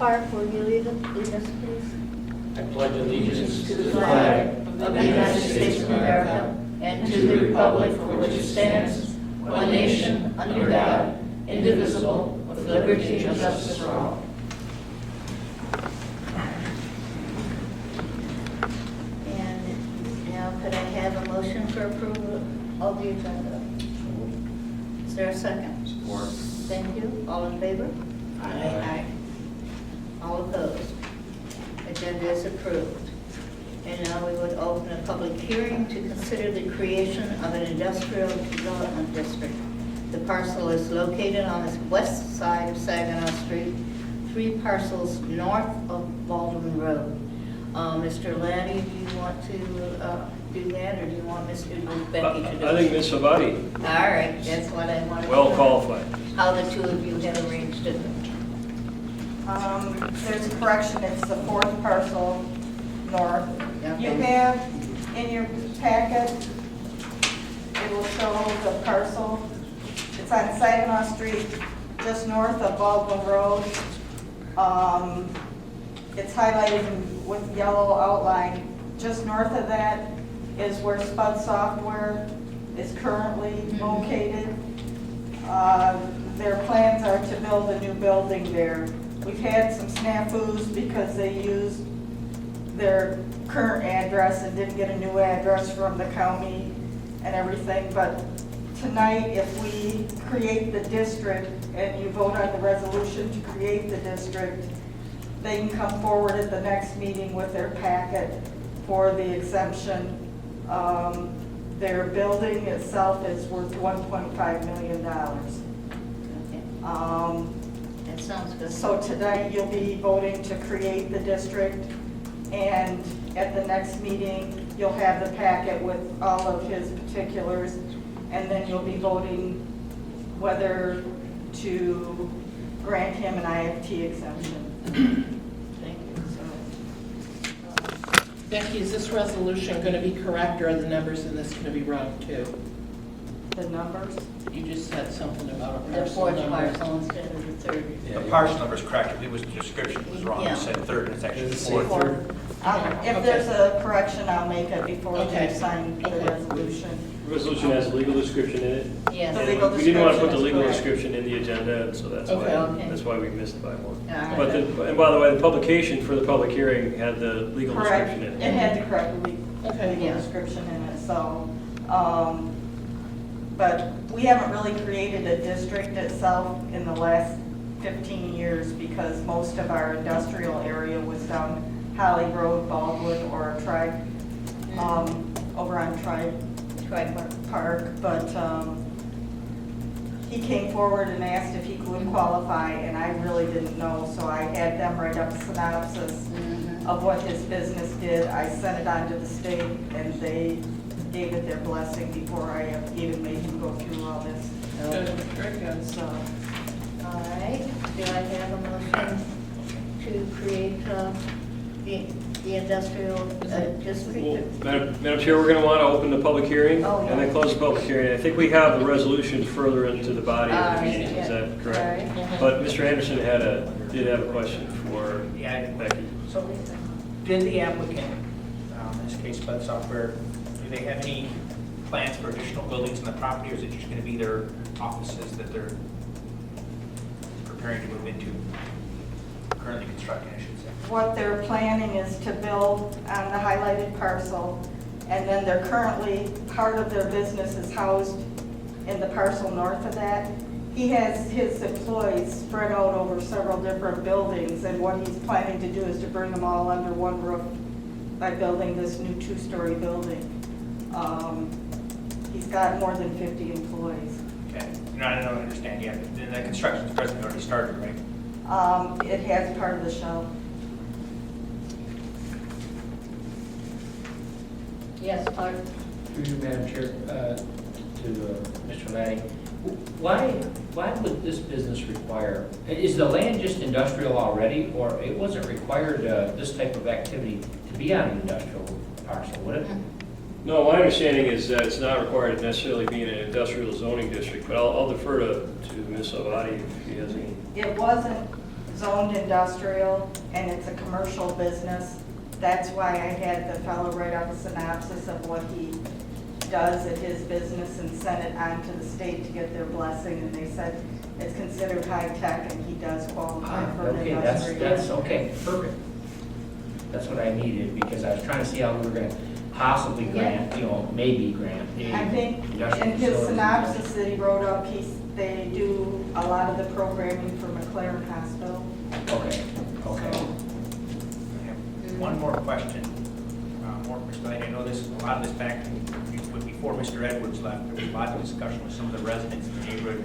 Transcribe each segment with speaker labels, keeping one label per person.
Speaker 1: Clark, will you lead us, please?
Speaker 2: I pledge allegiance
Speaker 1: To the flag of the United States of America and to the republic for which it stands, one nation, under God, indivisible, with liberty and justice for all. And now could I have a motion for approval of the agenda? Is there a second?
Speaker 2: Support.
Speaker 1: Thank you. All in favor? Aye. All opposed? Agenda is approved. And now we would open a public hearing to consider the creation of an industrial development district. The parcel is located on the west side of Saginaw Street, 3 parcels north of Baldwin Road. Mr. Laddie, do you want to do that, or do you want Becky to do it?
Speaker 2: I think Ms. Savati,
Speaker 1: All right, that's what I wanted to
Speaker 2: well
Speaker 1: know.
Speaker 2: qualified.
Speaker 1: How the two of you have arranged it.
Speaker 3: There's a correction, it's the 4th parcel north.
Speaker 1: Okay.
Speaker 3: You have in your packet, it will show the parcel. It's on Saginaw Street, just north of Baldwin Road. It's highlighted with yellow outline. Just north of that is where Spud Software is currently located. Their plans are to build a new building there. We've had some snafus because they used their current address and didn't get a new address from the county and everything. But tonight, if we create the district and you vote on the resolution to create the district, they can come forward at the next meeting with their packet for the exemption. Their building itself is worth $1.5 million.
Speaker 1: That sounds good.
Speaker 3: So tonight you'll be voting to create the district, and at the next meeting you'll have the packet with all of his particulars, and then you'll be voting whether to grant him an IFT exemption.
Speaker 1: Thank you.
Speaker 4: Becky, is this resolution going to be correct, or are the numbers in this going to be wrong too?
Speaker 3: The numbers?
Speaker 4: You just said something about a
Speaker 1: The
Speaker 4: parcel
Speaker 1: 4th
Speaker 4: number.
Speaker 1: parcel instead of the 3rd.
Speaker 5: The parcel number is correct. It was, the description was wrong.
Speaker 1: Yeah.
Speaker 5: It said 3rd, and it's actually
Speaker 2: It's
Speaker 5: 4th.
Speaker 2: third.
Speaker 3: If there's a correction, I'll make it before
Speaker 4: Okay.
Speaker 3: you sign the
Speaker 4: Okay.
Speaker 3: resolution.
Speaker 2: The resolution has a legal description in it.
Speaker 1: Yes.
Speaker 3: The
Speaker 2: And
Speaker 3: legal
Speaker 2: we didn't want to put the
Speaker 3: description is
Speaker 2: legal
Speaker 3: correct.
Speaker 2: description in the agenda, and so that's
Speaker 4: Okay.
Speaker 1: Okay.
Speaker 2: that's why we missed it by one.
Speaker 1: All
Speaker 2: But
Speaker 1: right.
Speaker 2: and by the way, the publication for the public hearing had the legal
Speaker 3: Correct.
Speaker 2: description in
Speaker 3: It
Speaker 2: it.
Speaker 3: had the correct
Speaker 4: Okay.
Speaker 3: legal
Speaker 1: Yeah.
Speaker 3: description in it, so, but we haven't really created a district itself in the last 15 years because most of our industrial area was down Holly Road, Baldwin, or Tribe, over on Tribe Park, but he came forward and asked if he could qualify, and I really didn't know, so I had them write up a synopsis of what his business did. I sent it on to the state, and they gave it their blessing before I even made him go through all this.
Speaker 4: Good, very good.
Speaker 3: So,
Speaker 1: All right. Do I have a motion to create the industrial district?
Speaker 2: Well, Madam Chair, we're going to want to open the public hearing
Speaker 1: Oh, yeah.
Speaker 2: and then close the public hearing. I think we have the resolution further into the body of
Speaker 1: All
Speaker 2: the
Speaker 1: right,
Speaker 2: meeting.
Speaker 1: yeah.
Speaker 2: Is that
Speaker 1: All
Speaker 2: correct?
Speaker 1: right.
Speaker 2: But Mr. Anderson did have a question for
Speaker 5: Yeah.
Speaker 2: Becky.
Speaker 5: So, did the applicant, in this case Spud Software, do they have any plans for additional buildings in the property, or is it just going to be their offices that they're preparing to move into, currently constructing, I should say?
Speaker 3: what they're planning is to build on the highlighted parcel, and then they're currently, part of their business is housed in the parcel north of that. He has his employees spread out over several different buildings, and what he's planning to do is to bring them all under one roof by building this new 2-story building. He's got more than 50 employees.
Speaker 5: Okay. No, I don't understand yet. Then the construction's presently already started, right?
Speaker 3: It has part of the shell.
Speaker 1: Yes, Clark?
Speaker 6: Through you, Madam Chair, to Mr. Laddie, why would this business require, is the land just industrial already, or it wasn't required, this type of activity to be on an industrial parcel, would it?
Speaker 2: No, my understanding is that it's not required to necessarily be in an industrial zoning district, but I'll defer to Ms. Avati if she has any.
Speaker 3: It wasn't zoned industrial, and it's a commercial business. That's why I had the fellow write up a synopsis of what he does at his business and sent it on to the state to get their blessing, and they said it's considered high-tech, and he does qualify for an
Speaker 6: Okay,
Speaker 3: industrial.
Speaker 6: that's, okay, perfect. That's what I needed, because I was trying to see how we were gonna possibly grant, maybe grant. a
Speaker 3: I think
Speaker 6: industrial
Speaker 3: in his
Speaker 6: facility.
Speaker 3: synopsis that he wrote up, they do a lot of the programming for McLaren Hospital.
Speaker 6: Okay, okay.
Speaker 5: I have one more question, more perspective. I know this, a lot of this back before Mr. Edwards left, there was a lot of discussion with some of the residents in the neighborhood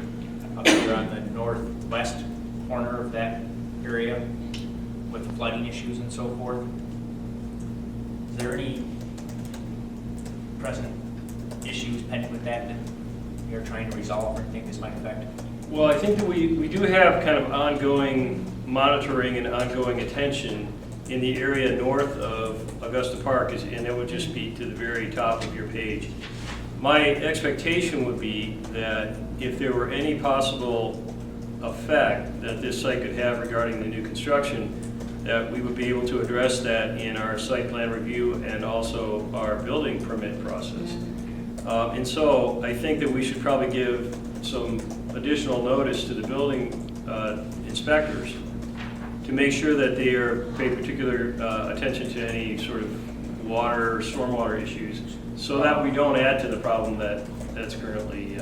Speaker 5: up here on the northwest corner of that area with flooding issues and so forth. Is there any present issues pending with that you're trying to resolve or anything this might affect?
Speaker 2: Well, I think that we do have kind of ongoing monitoring and ongoing attention in the area north of Augusta Park, and that would just be to the very top of your page. My expectation would be that if there were any possible effect that this site could have regarding the new construction, that we would be able to address that in our site plan review and also our building permit process. And so I think that we should probably give some additional notice to the building inspectors to make sure that they pay particular attention to any sort of water or stormwater issues, so that we don't add to the problem that's currently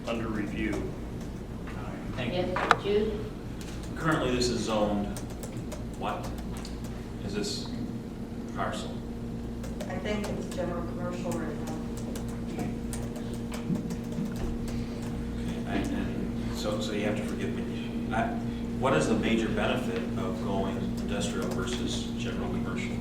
Speaker 2: under review.
Speaker 5: Thank you.
Speaker 1: Yes, Jude?
Speaker 7: Currently, this is zoned, what? Is this parcel?
Speaker 3: I think it's general commercial right now.
Speaker 7: Okay, and so you have to forgive me. What is the major benefit of going industrial versus general commercial?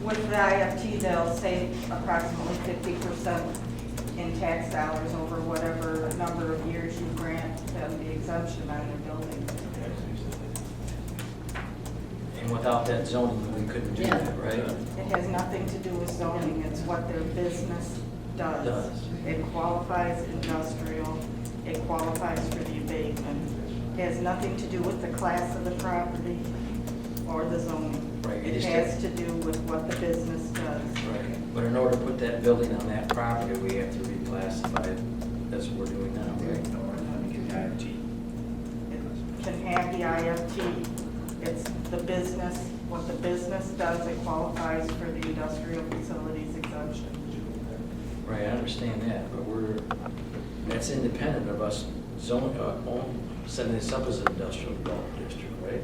Speaker 3: With the IFT, they'll save approximately 50% in tax dollars over whatever number of years you grant them the exemption on their building.
Speaker 8: And without that zoning, we couldn't do
Speaker 1: Yeah.
Speaker 8: that, right?
Speaker 3: It has nothing to do with zoning, it's what their business does.
Speaker 8: Does.
Speaker 3: It qualifies industrial, it qualifies for the abatement. It has nothing to do with the class of the property or the zoning.
Speaker 8: Right, it
Speaker 3: It
Speaker 8: just-
Speaker 3: has to do with what the business does.
Speaker 8: Right. But in order to put that building on that property, we have to reclassify it. That's what we're doing now, right?
Speaker 5: In order to get the IFT.
Speaker 3: It can have the IFT. It's the business, what the business does, it qualifies for the industrial facilities exemption.
Speaker 8: Right, I understand that, but that's independent of us setting this up as an industrial development district, right?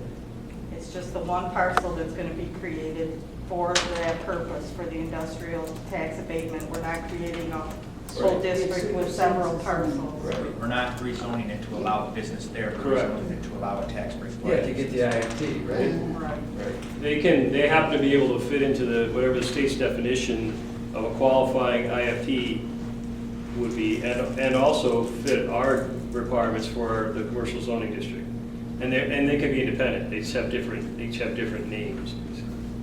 Speaker 3: It's just the one parcel that's gonna be created for that purpose, for the industrial tax abatement. We're not creating a whole
Speaker 8: Right.
Speaker 3: district with several parcels.
Speaker 8: Right.
Speaker 5: We're not rezoning it to allow business there, we're
Speaker 2: Correct.
Speaker 5: rezoning it to allow a tax break.
Speaker 8: Yeah, to get the IFT, right?
Speaker 3: Right.
Speaker 8: Right.
Speaker 2: They happen to be able to fit into whatever the state's definition of a qualifying IFT would be, and also fit our requirements for the commercial zoning district. And they can be independent, they each have different names.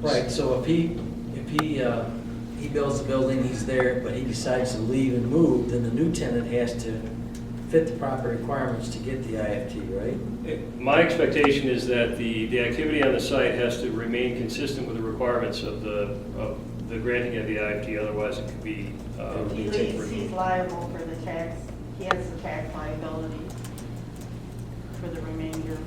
Speaker 8: Right, so if he builds the building, he's there, but he decides to leave and move, then the new tenant has to fit the proper requirements to get the IFT, right?
Speaker 2: My expectation is that the activity on the site has to remain consistent with the requirements of the granting of the IFT, otherwise it could be.
Speaker 3: If he leaves, he's liable for the tax, he has the tax liability for the remainder.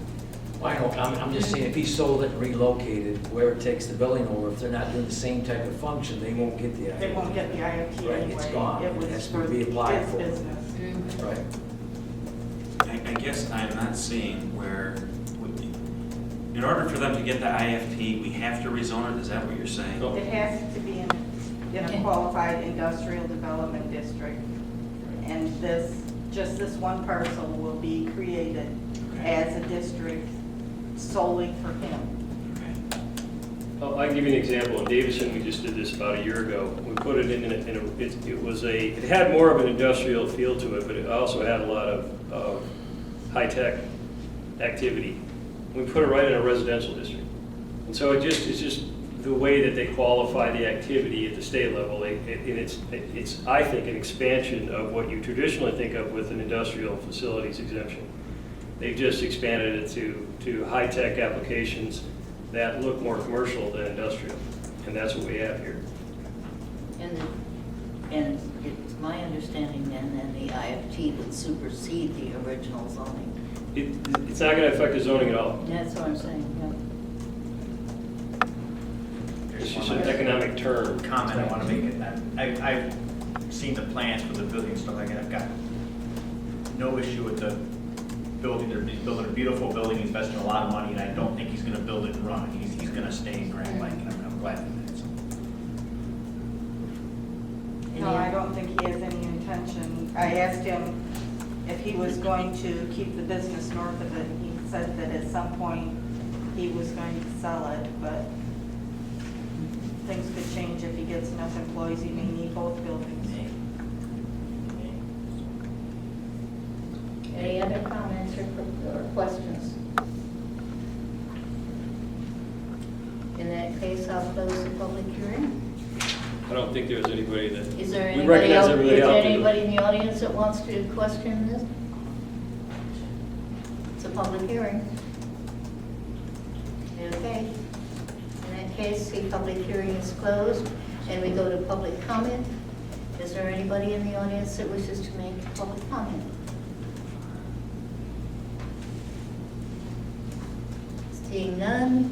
Speaker 8: I don't, I'm just saying, if he sold it and relocated, whoever takes the building over, if they're not doing the same type of function, they won't get the IFT.
Speaker 3: They won't get the IFT
Speaker 8: Right,
Speaker 3: anyway.
Speaker 8: it's gone.
Speaker 3: It
Speaker 8: It
Speaker 3: was
Speaker 8: has to
Speaker 3: for
Speaker 8: be
Speaker 3: his
Speaker 8: applied for.
Speaker 3: business.
Speaker 8: Right.
Speaker 7: I guess I'm not seeing where, in order for them to get the IFT, we have to rezone it, is that what you're saying?
Speaker 2: No.
Speaker 3: It has to be in a qualified industrial development district. And just this one parcel will be created as a district solely for him.
Speaker 7: Okay.
Speaker 2: I can give you an example. In Davison, we just did this about a year ago. We put it it had more of an industrial feel to it, but it also had a lot of high-tech activity. We put it right in a residential district. And so it's just the way that they qualify the activity at the state level, it's, I think, an expansion of what you traditionally think of with an industrial facilities exemption. They've just expanded it to high-tech applications that look more commercial than industrial, and that's what we have here.
Speaker 1: And it's my understanding then that the IFT would supersede the original zoning.
Speaker 2: It's not going to affect the zoning at all.
Speaker 1: That's what I'm saying,
Speaker 2: It's just an economic term.
Speaker 5: Comment I want to make. I've seen the plans for the building and stuff like that. I've got no issue with the building. He's building a beautiful building, he's investing a lot of money, and I don't think he's going to build it and run it. He's going to stay in Grand Lake, and I'm glad for that. So.
Speaker 3: No, I don't think he has any intention. I asked him if he was going to keep the business north of it, and he said that at some point he was going to sell it, but things could change if he gets enough employees. He may need both buildings.
Speaker 1: Any other comments or questions? In that case, I'll close the public hearing.
Speaker 2: I don't think there's anybody that.
Speaker 1: Is there
Speaker 2: We
Speaker 1: anybody
Speaker 2: recognize
Speaker 1: else, is
Speaker 2: everybody
Speaker 1: there
Speaker 2: out there.
Speaker 1: anybody in the audience that wants to question this? It's a public hearing. Okay. In that case, the public hearing is closed, and we go to public comment. Is there anybody in the audience that wishes to make public comment? Seeing none,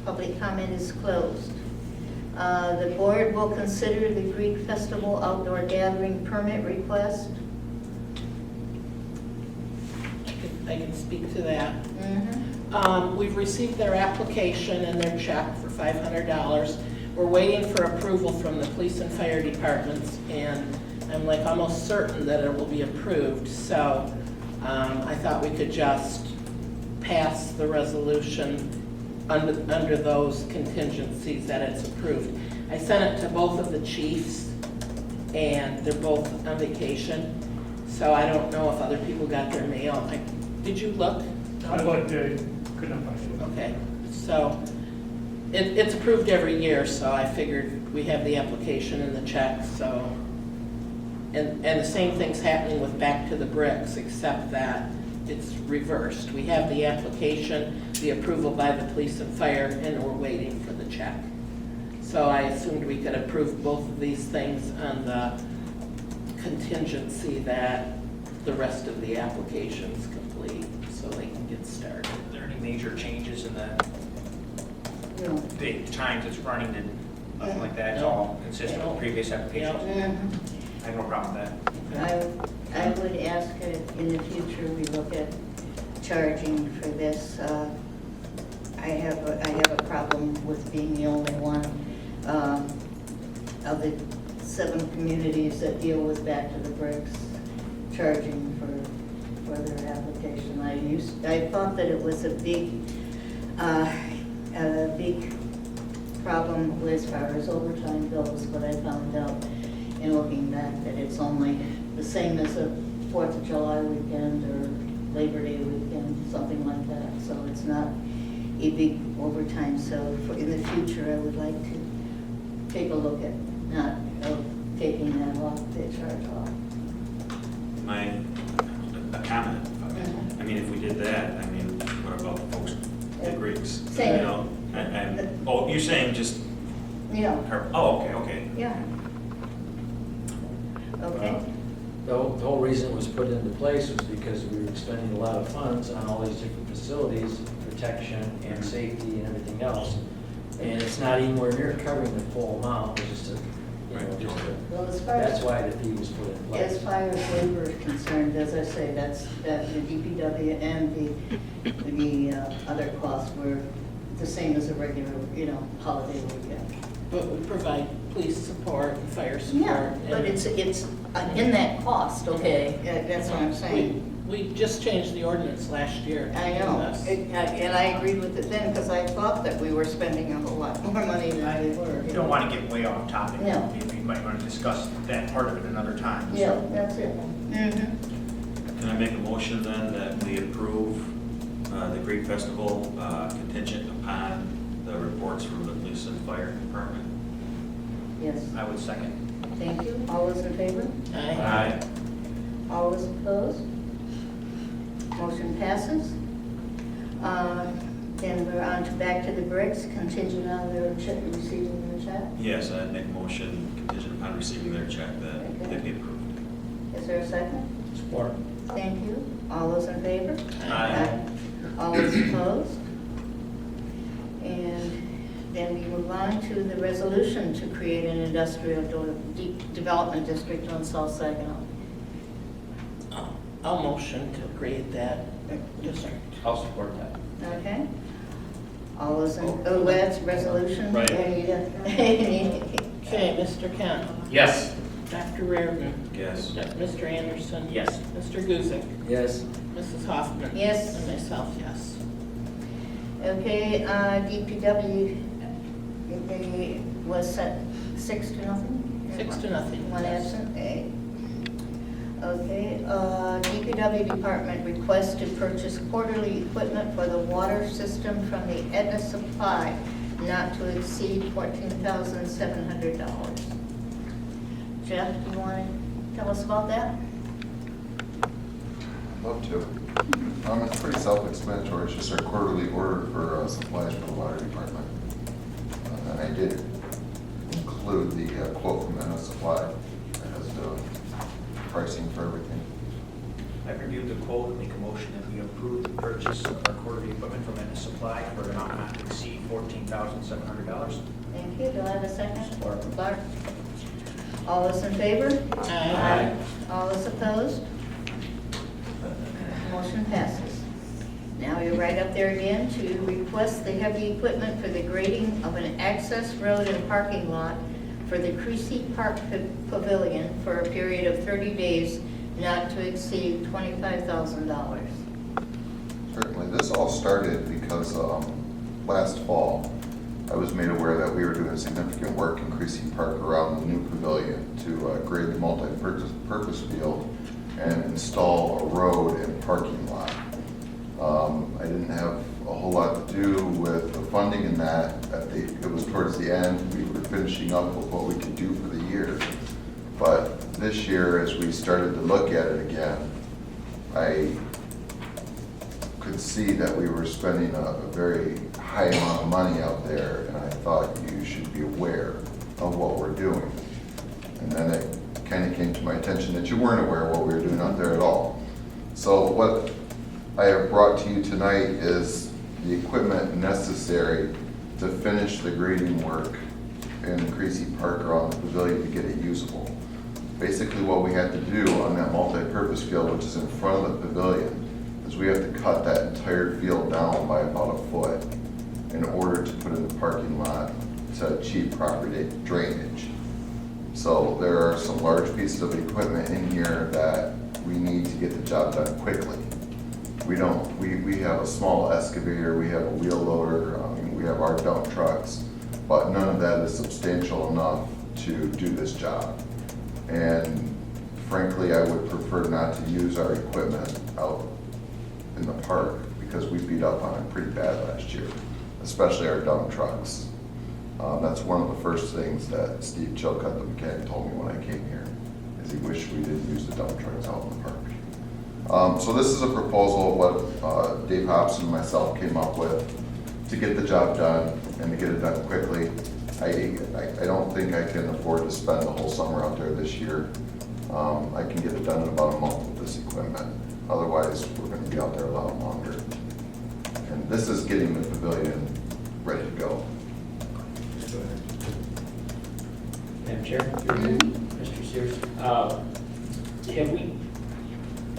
Speaker 1: public comment is closed. The board will consider the Greek Festival outdoor gathering permit request.
Speaker 4: I can speak to that.
Speaker 1: Mm-hmm.
Speaker 4: We've received their application and their check for $500. We're waiting for approval from the police and fire departments, and I'm like almost certain that it will be approved. So I thought we could just pass the resolution under those contingencies that it's approved. I sent it to both of the chiefs, and they're both on vacation, so I don't know if other people got their mail. Did you look?
Speaker 9: I looked, couldn't find it.
Speaker 4: Okay, so it's approved every year, so I figured we have the application and the check, so. And the same thing's happening with Back to the Bricks, except that it's reversed. We have the application, the approval by the police and fire, and we're waiting for the check. So I assumed we could approve both of these things on the contingency that the rest of the application's complete, so they can get started.
Speaker 5: Are there any major changes in the
Speaker 1: No.
Speaker 5: times it's running and nothing like that? It's all consistent with previous applications?
Speaker 1: Mhm.
Speaker 5: I have no problem with that.
Speaker 1: I would ask in the future, we look at charging for this. I have a problem with being the only one of the 7 communities that deal with Back to the Bricks, charging for their application. I thought that it was a big problem as far as overtime goes, but I found out in looking back that it's only the same as a 4th of July weekend or Labor Day weekend, something like that. So it's not a big overtime. So in the future, I would like to take a look at not taking that off, the charge off.
Speaker 7: A comment. I mean, if we did that, I mean, what about the folks, the Greeks?
Speaker 1: Same.
Speaker 7: You know, oh, you're saying just,
Speaker 1: Yeah,
Speaker 7: oh, okay.
Speaker 1: yeah. Okay.
Speaker 8: The whole reason it was put into place was because we were spending a lot of funds on all these different facilities, protection and safety and everything else. And it's not anywhere near covering the full amount, it's just
Speaker 1: Well, as far
Speaker 8: that's
Speaker 1: as,
Speaker 8: why the fee was put in place.
Speaker 1: as far as labor is concerned, as I say, that the DPW and the other costs were the same as a regular, holiday weekend.
Speaker 4: But we provide police support and fire support.
Speaker 1: Yeah, but
Speaker 4: and
Speaker 1: it's in that cost, okay, that's what I'm saying.
Speaker 4: We just changed the ordinance last year.
Speaker 1: I know,
Speaker 4: Yes.
Speaker 1: and I agreed with it then, because I thought that we were spending a whole lot more money than we were.
Speaker 5: You don't want to get way off topic.
Speaker 1: No.
Speaker 5: You might want to discuss that part of it another time. so.
Speaker 1: Yeah, that's it. Mhm.
Speaker 7: Can I make a motion then that we approve the Greek Festival contingent upon the reports from the police and fire department.
Speaker 1: Yes,
Speaker 5: I would second.
Speaker 1: thank you. All those in favor?
Speaker 4: Aye.
Speaker 1: All those opposed? Motion passes. Then we're on to back to the bricks, contingent on their check, receiving their check.
Speaker 7: Yes, I'd make a motion contingent upon receiving their check that they be approved.
Speaker 1: Is there a second?
Speaker 6: Support.
Speaker 1: Thank you. All those in favor?
Speaker 5: Aye.
Speaker 1: All those opposed? And then we move on to the resolution to create an industrial development district on South Saginaw.
Speaker 4: I'll motion to create that district.
Speaker 6: I'll support that.
Speaker 1: Okay? All those in, oh, that's resolution?
Speaker 2: Right.
Speaker 1: Any-
Speaker 4: Okay, Mr. Kent,
Speaker 6: Yes.
Speaker 4: Dr. Reardon,
Speaker 7: Yes.
Speaker 4: Mr. Anderson.
Speaker 5: Yes.
Speaker 4: Mr. Guzick,
Speaker 8: Yes.
Speaker 4: Mrs. Hoffman.
Speaker 1: Yes.
Speaker 4: And myself, yes.
Speaker 1: Okay, DPW, it was set 6-0?
Speaker 4: 6-0.
Speaker 1: One absent, okay. Okay, DPW department requests to purchase quarterly equipment for the water system from the Edna Supply, not to exceed $14,700. Jeff, do you want to tell us about that?
Speaker 10: Love to. It's pretty self-explanatory. It's just our quarterly order for supplies for the water department. And I did include the quote from NS Supply that has the pricing for everything.
Speaker 5: I've reviewed the quote and make a motion that we approve the purchase of our quarterly equipment from Edna Supply for an amount not to exceed $14,700.
Speaker 1: Thank you. Do I have a second?
Speaker 6: Support.
Speaker 1: Clark? All those in favor?
Speaker 4: Aye.
Speaker 1: All those opposed? Motion passes. Now you're right up there again to request the heavy equipment for the grading of an access road and parking lot for the Creasy Park Pavilion for a period of 30 days, not to exceed $25,000.
Speaker 10: Certainly. This all started because last fall, I was made aware that we were doing significant work in Creasy Park around the new pavilion to grade the multi-purpose field and install a road and parking lot. I didn't have a whole lot to do with the funding in that. It was towards the end. We were finishing up with what we could do for the year. But this year, as we started to look at it again, I could see that we were spending a very high amount of money out there, and I thought you should be aware of what we're doing. And then it kind of came to my attention that you weren't aware of what we were doing out there at all. So what I have brought to you tonight is the equipment necessary to finish the grading work in Creasy Park around the pavilion to get it usable. Basically what we had to do on that multi-purpose field, which is in front of the pavilion, is we have to cut that entire field down by about a foot in order to put in the parking lot to achieve proper drainage. So there are some large pieces of equipment in here that we need to get the job done quickly. We have a small excavator, we have a wheel loader, we have our dump trucks, but none of that is substantial enough to do this job. And frankly, I would prefer not to use our equipment out in the park because we beat up on it pretty bad last year, especially our dump trucks. That's one of the first things that Steve Chilcutt, the mechanic, told me when I came here, is he wished we didn't use the dump trucks out in the park. So this is a proposal of what Dave Hobson and myself came up with to get the job done and to get it done quickly. I don't think I can afford to spend the whole summer out there this year. I can get it done in about a month with this equipment. Otherwise, we're going to be out there a lot longer. And this is getting the pavilion ready to go.
Speaker 6: Madam Chair, Mr. Sears, have we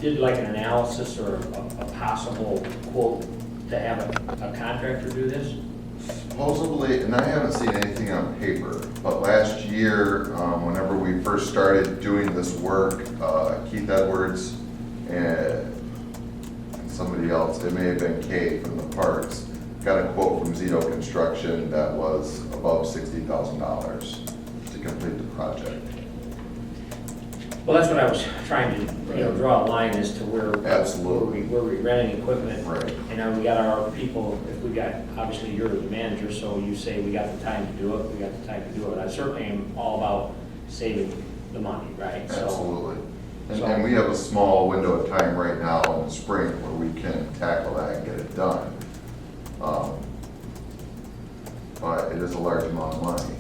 Speaker 6: did like an analysis or a possible quote to have a contractor do this?
Speaker 10: Supposedly, and I haven't seen anything on paper, but last year, whenever we first started doing this work, Keith Edwards and somebody else, it may have been Kay from the parks, got a quote from Zito Construction that was above $60,000 to complete the project.
Speaker 6: Well, that's what I was trying to, draw a line as to where.
Speaker 10: Absolutely.
Speaker 6: Where we renting equipment.
Speaker 10: Right.
Speaker 6: And then we got our people, if we got, obviously you're the manager, so you say we got the time to do it, we got the time to do it. I certainly am all about saving the money, right? So-
Speaker 10: Absolutely. And we have a small window of time right now in the spring where we can tackle that and get it done. But it is a large amount of money.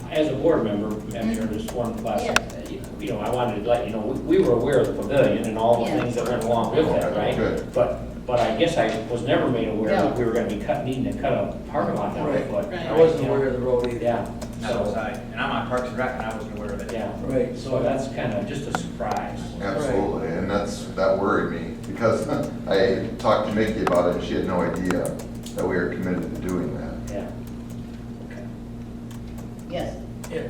Speaker 6: As a board member, I'm sure there's one question, I wanted to let you know, we were aware of the pavilion and all the things that went along with that, right?
Speaker 10: Good.
Speaker 6: But I guess I was never made aware that we were gonna be needing to cut a parking lot down a
Speaker 8: Right.
Speaker 6: foot.
Speaker 8: I wasn't aware of the road either.
Speaker 6: Yeah,
Speaker 5: Not
Speaker 6: so,
Speaker 5: outside, and I'm on Parks and Rec, and I wasn't aware of it.
Speaker 6: yeah.
Speaker 8: Right.
Speaker 6: So that's kind of just a surprise.
Speaker 10: Absolutely, and that worried me, because I talked to Mickey about it, and she had no idea that we were committed to doing that.
Speaker 6: Yeah. Okay.
Speaker 1: Yes.
Speaker 8: Yeah.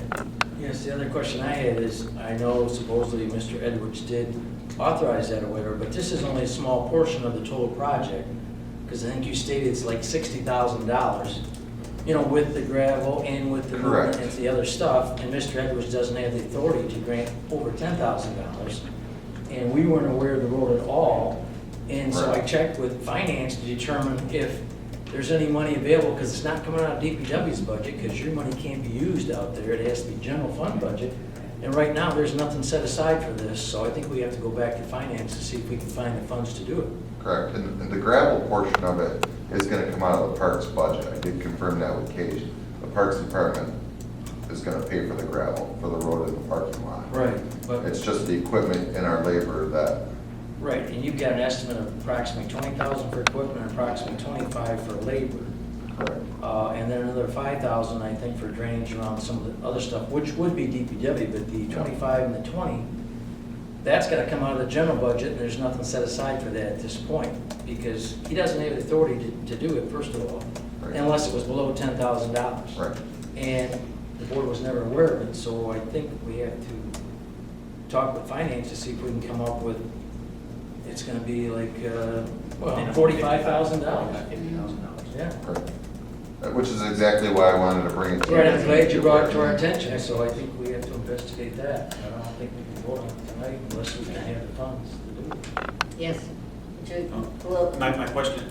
Speaker 8: Yes, the other question I had is, I know supposedly Mr. Edwards did authorize that or whatever, but this is only a small portion of the total project, because I think you stated it's like $60,000, with the gravel and with the
Speaker 10: Correct.
Speaker 8: maintenance, the other stuff, and Mr. Edwards doesn't have the authority to grant over $10,000. And we weren't aware of the road at all, and so I
Speaker 10: Right.
Speaker 8: checked with finance to determine if there's any money available, because it's not coming out of DPW's budget, because your money can't be used out there, it has to be general fund budget. And right now, there's nothing set aside for this, so I think we have to go back to finance to see if we can find the funds to do it.
Speaker 10: Correct, and the gravel portion of it is gonna come out of the parks budget. I did confirm that with Kate. The Parks Department is gonna pay for the gravel, for the road in the parking lot.
Speaker 8: Right. But,
Speaker 10: It's just the equipment and our labor that,
Speaker 8: right, and you've got an estimate of approximately 20,000 for equipment and approximately 25 for labor.
Speaker 10: correct.
Speaker 8: And then another 5,000, I think, for drainage around some of the other stuff, which would be DPW, but the 25 and the 20, that's gotta come out of the general budget, and there's nothing set aside for that at this point, because he doesn't have the authority to do it, first of all,
Speaker 10: Right.
Speaker 8: unless it was below $10,000.
Speaker 10: Right.
Speaker 8: And the board was never aware of it, so I think we have to talk with finance to see if we can come up with, it's gonna be like, $45,000.
Speaker 5: $50,000.
Speaker 8: Yeah.
Speaker 10: Correct. Which is exactly why I wanted to bring it to you.
Speaker 8: Right, I'm glad you brought it to our attention, so I think we have to investigate that. I don't think we can vote on it tonight unless we can have the funds to do it.
Speaker 1: Yes. Well,
Speaker 7: My question,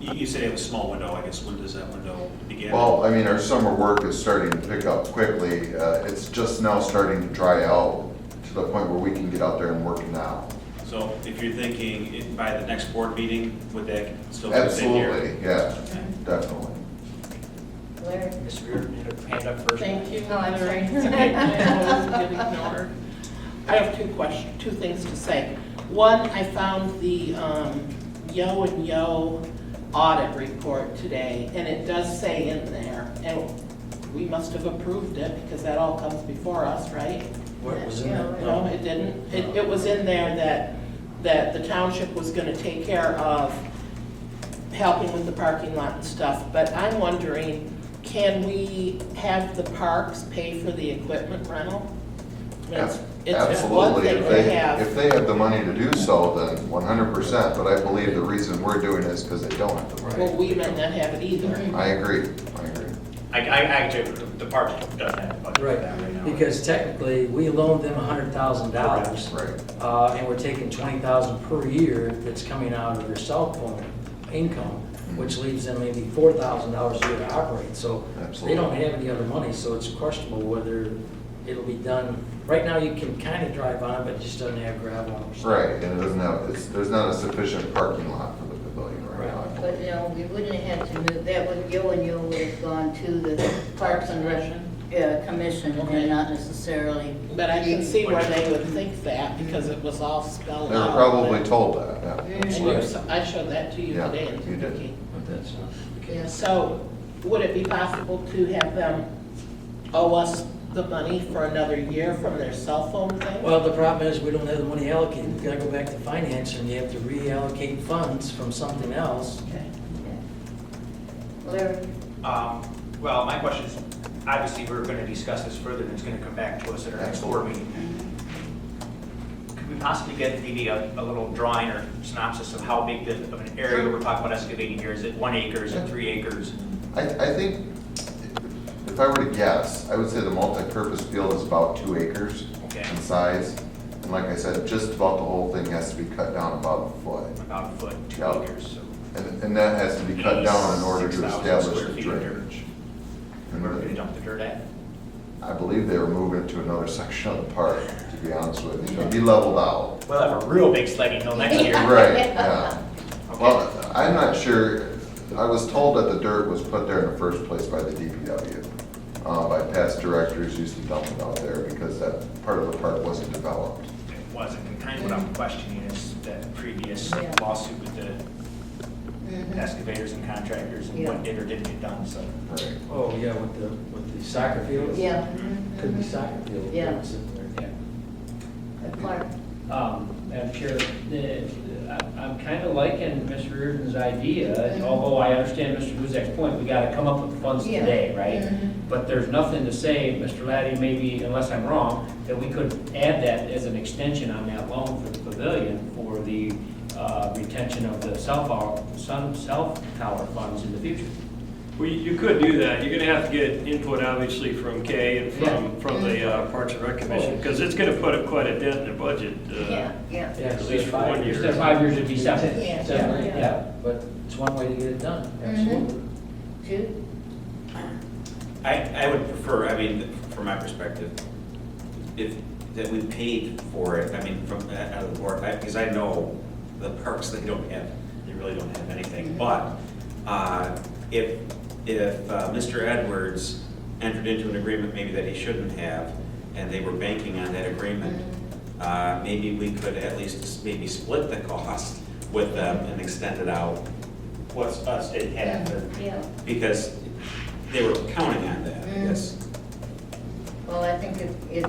Speaker 7: you said you have a small window, I guess, when does that window begin?
Speaker 10: Well, I mean, our summer work is starting to pick up quickly. It's just now starting to dry out to the point where we can get out there and work now.
Speaker 7: So if you're thinking by the next board meeting, would that still be the same year?
Speaker 10: Absolutely, yeah, definitely.
Speaker 1: Larry?
Speaker 5: Ms. Reardon, you had a hand up first.
Speaker 4: Thank you.
Speaker 1: Oh, I'm sorry.
Speaker 4: It's okay. I always get ignored. I have two things to say. One, I found the Yo and Yo audit report today, and it does say in there, and we must have approved it, because that all comes before us, right?
Speaker 8: What was in
Speaker 1: Yeah,
Speaker 8: it?
Speaker 4: No, it didn't. It was in there that the township was gonna take care of helping with the parking lot and stuff, but I'm wondering, can we have the parks pay for the equipment rental? I mean, it's one
Speaker 10: Absolutely.
Speaker 4: thing
Speaker 10: If
Speaker 4: to
Speaker 10: they
Speaker 4: have.
Speaker 10: have the money to do so, then 100%, but I believe the reason we're doing it is because they don't have the
Speaker 4: Well,
Speaker 10: money.
Speaker 4: we might not have it either.
Speaker 10: I agree.
Speaker 5: I actually, the parks doesn't have a budget for
Speaker 8: Right,
Speaker 5: that right now.
Speaker 8: because technically, we loaned them $100,000.
Speaker 10: Right.
Speaker 8: And we're taking $20,000 per year that's coming out of their cell phone income, which leaves them maybe $4,000 a year to operate. So they don't have any other money, so it's questionable whether it'll be done. Right now, you can kind of drive on, but it just doesn't have gravel or stuff.
Speaker 10: Right, and it doesn't have, there's not a sufficient parking lot for the pavilion right now. I
Speaker 1: But,
Speaker 10: believe.
Speaker 1: we wouldn't have to move, that would, Yo and Yo would have gone to the Parks and Rec Commission
Speaker 4: Okay.
Speaker 1: and not necessarily.
Speaker 4: But I can see where they would think that, because it was all spelled
Speaker 10: They
Speaker 4: out.
Speaker 10: were probably told that, yeah.
Speaker 4: And I showed that to you
Speaker 10: Yeah,
Speaker 4: today.
Speaker 10: you did.
Speaker 4: Vicki.
Speaker 8: But that's not the case.
Speaker 1: Yeah.
Speaker 4: So, would it be possible to have them owe us the money for another year from their cell phone thing?
Speaker 8: Well, the problem is, we don't have the money allocated. We've got to go back to finance, and you have to reallocate funds from something else.
Speaker 4: Okay.
Speaker 1: Larry?
Speaker 5: Well, my question is, obviously, we're going to discuss this further, and it's going to come back to us at our next board meeting. Could we possibly get maybe a little drawing or synopsis of how big of an area we're talking about excavating here? Is it 1 acre, is it 3 acres?
Speaker 10: I think, if I were to guess, I would say the multi-purpose field is about 2 acres.
Speaker 5: Okay.
Speaker 10: in size. And like I said, just about the whole thing has to be cut down about a foot.
Speaker 5: About a foot, 2
Speaker 10: Yep.
Speaker 5: acres, so.
Speaker 10: And that has to be cut down in order to
Speaker 5: 6,000
Speaker 10: establish
Speaker 5: square
Speaker 10: the
Speaker 5: feet of dirt.
Speaker 10: drainage.
Speaker 5: And where are we gonna dump the dirt at?
Speaker 10: I believe they were moving to another section of the park, to be honest with you. It'll be leveled out.
Speaker 5: We'll have a real big sledding hill next year.
Speaker 10: Right, yeah.
Speaker 5: Okay.
Speaker 10: Well, I'm not sure, I was told that the dirt was put there in the first place by the DPW. By past directors used to dump it out there because that part of the park wasn't developed.
Speaker 5: It wasn't, and kind of what I'm questioning is that previous
Speaker 1: Yeah.
Speaker 5: lawsuit with the
Speaker 1: Mhm.
Speaker 5: excavators and contractors and what
Speaker 1: Yeah.
Speaker 5: did or didn't get done, so.
Speaker 10: Right.
Speaker 8: Oh, yeah, with the soccer fields?
Speaker 1: Yeah.
Speaker 8: Could be soccer field.
Speaker 1: Yeah.
Speaker 8: sitting there.
Speaker 1: Clark.
Speaker 6: Madam Chair, I'm kind of liking Mr. Reardon's idea, although I understand Mr. Guzek's point, we got to come up with the funds
Speaker 1: Yeah.
Speaker 6: today, right?
Speaker 1: Mhm.
Speaker 6: But there's nothing to say, Mr. Laddie, maybe, unless I'm wrong, that we could add that as an extension on that loan for the pavilion for the retention of the cell tower funds in the future.
Speaker 2: Well, you could do that. You're gonna have to get input, obviously, from Kay and from the Parks and Rec Commission, because it's gonna put quite a dent in their budget.
Speaker 1: Yeah, yeah.
Speaker 8: Yeah,
Speaker 2: At least for 1 year.
Speaker 6: Instead of 5 years, it'd be 7.
Speaker 1: Yeah.
Speaker 8: Yeah, but it's one way to get it done, absolutely.
Speaker 1: Jude?
Speaker 7: I would prefer, I mean, from my perspective, if, that we paid for it, I mean, from, out of the board, because I know the parks, they really don't have anything. But if Mr. Edwards entered into an agreement maybe that he shouldn't have, and they were banking on that agreement, maybe we could at least maybe split the cost with them and extend it out, what's us did half,
Speaker 1: Yeah.
Speaker 7: because they were counting on that, I guess.
Speaker 1: Well, I think it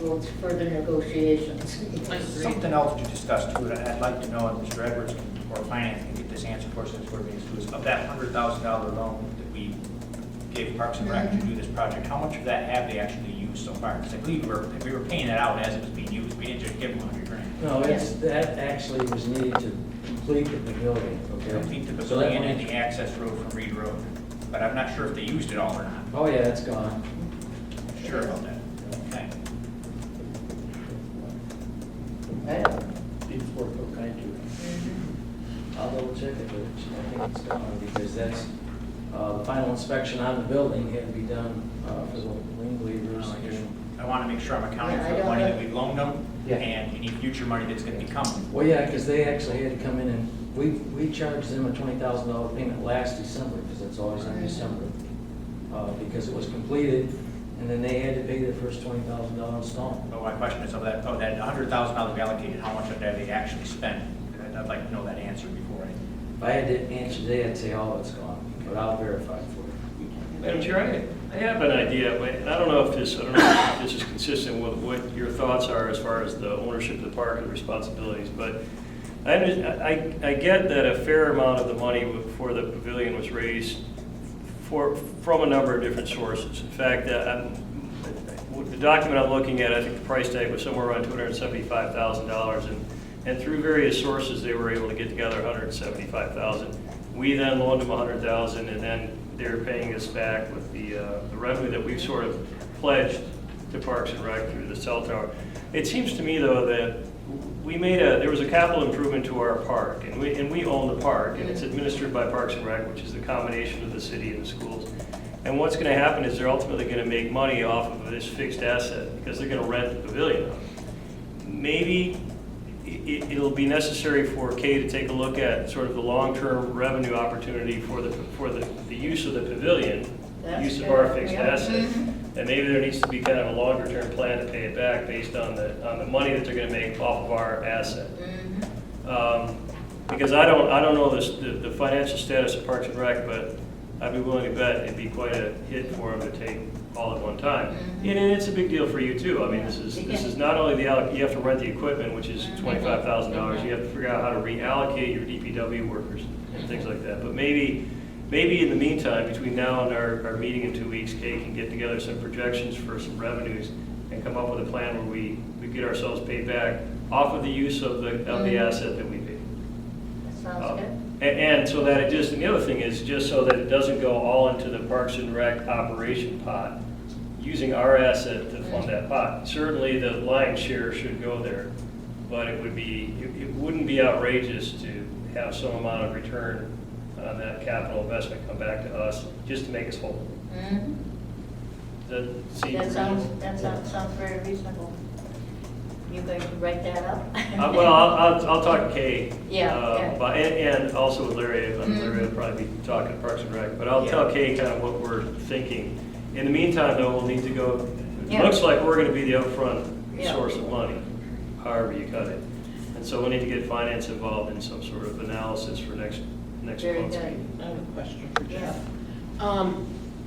Speaker 1: goes further negotiations.
Speaker 5: Something else to discuss too, and I'd like to know if Mr. Edwards or Finance can get this answer for us, since we're being sued, is of that $100,000 loan that we gave Parks and Rec to do this project, how much of that have they actually used so far? Because I believe we were paying it out as it was being used, we didn't just give them $100,000.
Speaker 8: No, that actually was needed to complete the pavilion, okay?
Speaker 5: Complete the
Speaker 8: So that
Speaker 5: pavilion
Speaker 8: one-
Speaker 5: and the access road from Reed Road, but I'm not sure if they used it all or not.
Speaker 8: Oh, yeah, it's gone.
Speaker 5: Sure about that. Okay.
Speaker 1: I don't.
Speaker 8: Before Cook kind to.
Speaker 1: Mhm.
Speaker 8: I'll double check it, but I think it's gone because that's, the final inspection on the building had to be done, for the lien waivers.
Speaker 5: I want to make sure I'm accounting
Speaker 1: Yeah, I
Speaker 5: for the
Speaker 1: don't
Speaker 5: money
Speaker 1: know.
Speaker 5: that we've loaned them
Speaker 8: Yeah.
Speaker 5: and any future money that's going to be coming.
Speaker 8: Well, yeah, because they actually had to come in and, we charged them a $20,000 payment last December, because it's always in December. Because it was completed, and then they had to pay their first $20,000 installment.
Speaker 5: But my question is, of that $100,000 we allocated, how much of that they actually spent? I'd like to know that answer before I.
Speaker 8: If I had to answer today, I'd say all of it's gone, but I'll verify for you.
Speaker 2: Madam Chair, I have an idea, but I don't know if this is consistent with what your thoughts are as far as the ownership of the park and the responsibilities, but I get that a fair amount of the money for the pavilion was raised from a number of different sources. In fact, the document I'm looking at, I think the price tag was somewhere around $275,000, and through various sources, they were able to get together $175,000. We then loaned them $100,000, and then they're paying us back with the revenue that we've sort of pledged to Parks and Rec through the cell tower. It seems to me, though, that there was a capital improvement to our park, and we own the park, and it's administered by Parks and Rec, which is the combination of the city and the schools. And what's going to happen is they're ultimately going to make money off of this fixed asset because they're going to rent the pavilion. Maybe it'll be necessary for Kay to take a look at sort of the long-term revenue opportunity for the use of the pavilion,
Speaker 1: That's
Speaker 2: use of
Speaker 1: fair,
Speaker 2: our fixed
Speaker 1: yeah.
Speaker 2: asset.
Speaker 1: Mhm.
Speaker 2: And maybe there needs to be kind of a longer-term plan to pay it back based on the money that they're going to make off of our asset.
Speaker 1: Mhm.
Speaker 2: Because I don't know the financial status of Parks and Rec, but I'd be willing to bet it'd be quite a hit for them to take all at one time.
Speaker 1: Mhm.
Speaker 2: And it's a big deal for you too. I mean, this is not only you have to rent the equipment, which is $25,000, you have to figure out how to reallocate your DPW workers and things like that. But maybe in the meantime, between now and our meeting in 2 weeks, Kay can get together some projections for some revenues and come up with a plan where we get ourselves paid back off of the use of the asset that we paid.
Speaker 1: That sounds good.
Speaker 2: And so that and the other thing is, just so that it doesn't go all into the Parks and Rec operation pot, using our asset to fund that pot. Certainly, the lion's share should go there, but it wouldn't be outrageous to have some amount of return on that capital investment come back to us, just to make us whole.
Speaker 1: Mhm.
Speaker 2: That seems
Speaker 1: That sounds very reasonable. You going to write that up?
Speaker 2: Well, I'll talk to Kay.
Speaker 1: Yeah.
Speaker 2: And also with Larry. Larry will probably be talking to Parks and Rec, but I'll tell Kay kind of what we're thinking. In the meantime, though, we'll need to go, it
Speaker 1: Yeah.
Speaker 2: looks like we're gonna be the upfront
Speaker 1: Yeah.
Speaker 2: source of money, however you cut it. And so we'll need to get finance involved in some sort of analysis for next
Speaker 1: Very
Speaker 2: month's
Speaker 1: good.
Speaker 2: meeting.
Speaker 4: I have a question for
Speaker 1: Yeah.
Speaker 4: Jeff.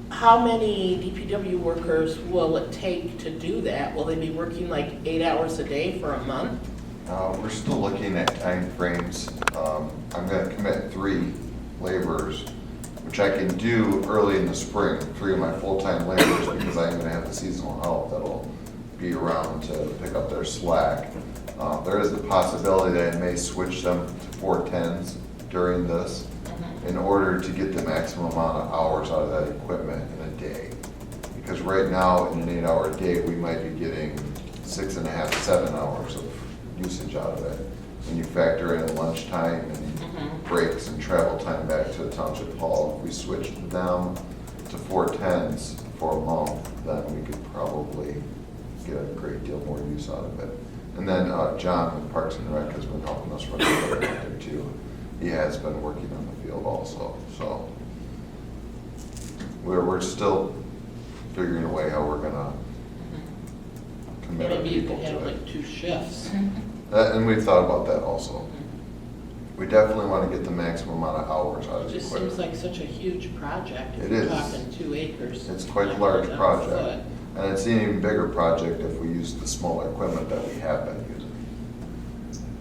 Speaker 4: How many DPW workers will it take to do that? Will they be working like 8 hours a day for a month?
Speaker 10: We're still looking at timeframes. I'm gonna commit 3 laborers, which I can do early in the spring, 3 of my full-time laborers, because I am gonna have the seasonal help that'll be around to pick up their slack. There is the possibility that I may switch them to 410s during this in order to get the maximum amount of hours out of that equipment in a day. Because right now, in an 8-hour day, we might be getting 6.5, 7 hours of usage out of it. When you factor in lunchtime and breaks and travel time back to the township hall, if we switched them to 410s for a month, then we could probably get a great deal more use out of it. And then John with Parks and Rec has been helping us run the equipment out there too. He has been working on the field also, so we're still figuring a way how we're gonna commit our
Speaker 4: Maybe you
Speaker 10: people
Speaker 4: could have
Speaker 10: to it.
Speaker 4: like 2 shifts.
Speaker 10: And we've thought about that also. We definitely want to get the maximum amount of hours out
Speaker 4: It
Speaker 10: of the
Speaker 4: just seems
Speaker 10: equipment.
Speaker 4: like such a huge project. If
Speaker 10: It
Speaker 4: you're
Speaker 10: is.
Speaker 4: talking 2 acres.
Speaker 10: It's quite a large
Speaker 4: Down
Speaker 10: project.
Speaker 4: foot.
Speaker 10: And it's an even bigger project if we use the smaller equipment that we have been using.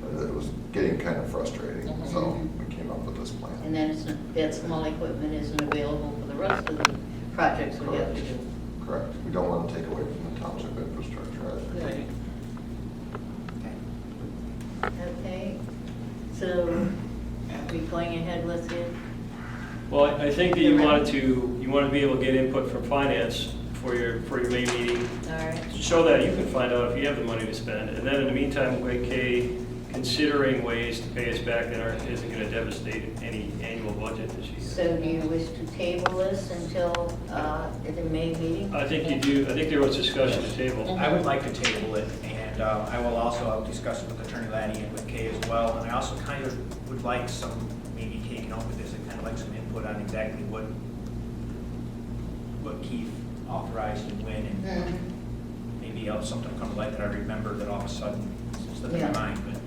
Speaker 10: But it was getting kind of frustrating, so we came up with this plan.
Speaker 1: And then that small equipment isn't available for the rest of the projects we have to do.
Speaker 10: Correct. We don't want to take away from the township infrastructure either.
Speaker 4: Right.
Speaker 1: Okay, so are we going ahead with it?
Speaker 2: Well, I think that you wanted to be able to get input from finance for your May meeting,
Speaker 1: All right.
Speaker 2: so that you can find out if you have the money to spend. And then in the meantime, Kay, considering ways to pay us back that isn't going to devastate any annual budget this year.
Speaker 1: So do you wish to table this until the May meeting?
Speaker 2: I think you do. I think there was discussion to table.
Speaker 5: I would like to table it, and I will also, I'll discuss it with Attorney Laddie and with Kay as well. And I also kind of would like some, maybe taking over this, and kind of like some input on exactly what Keith authorized and when, and
Speaker 1: Mhm.
Speaker 5: maybe something comes to light that I remember that all of a sudden slipped in my
Speaker 1: Yeah.
Speaker 5: mind, but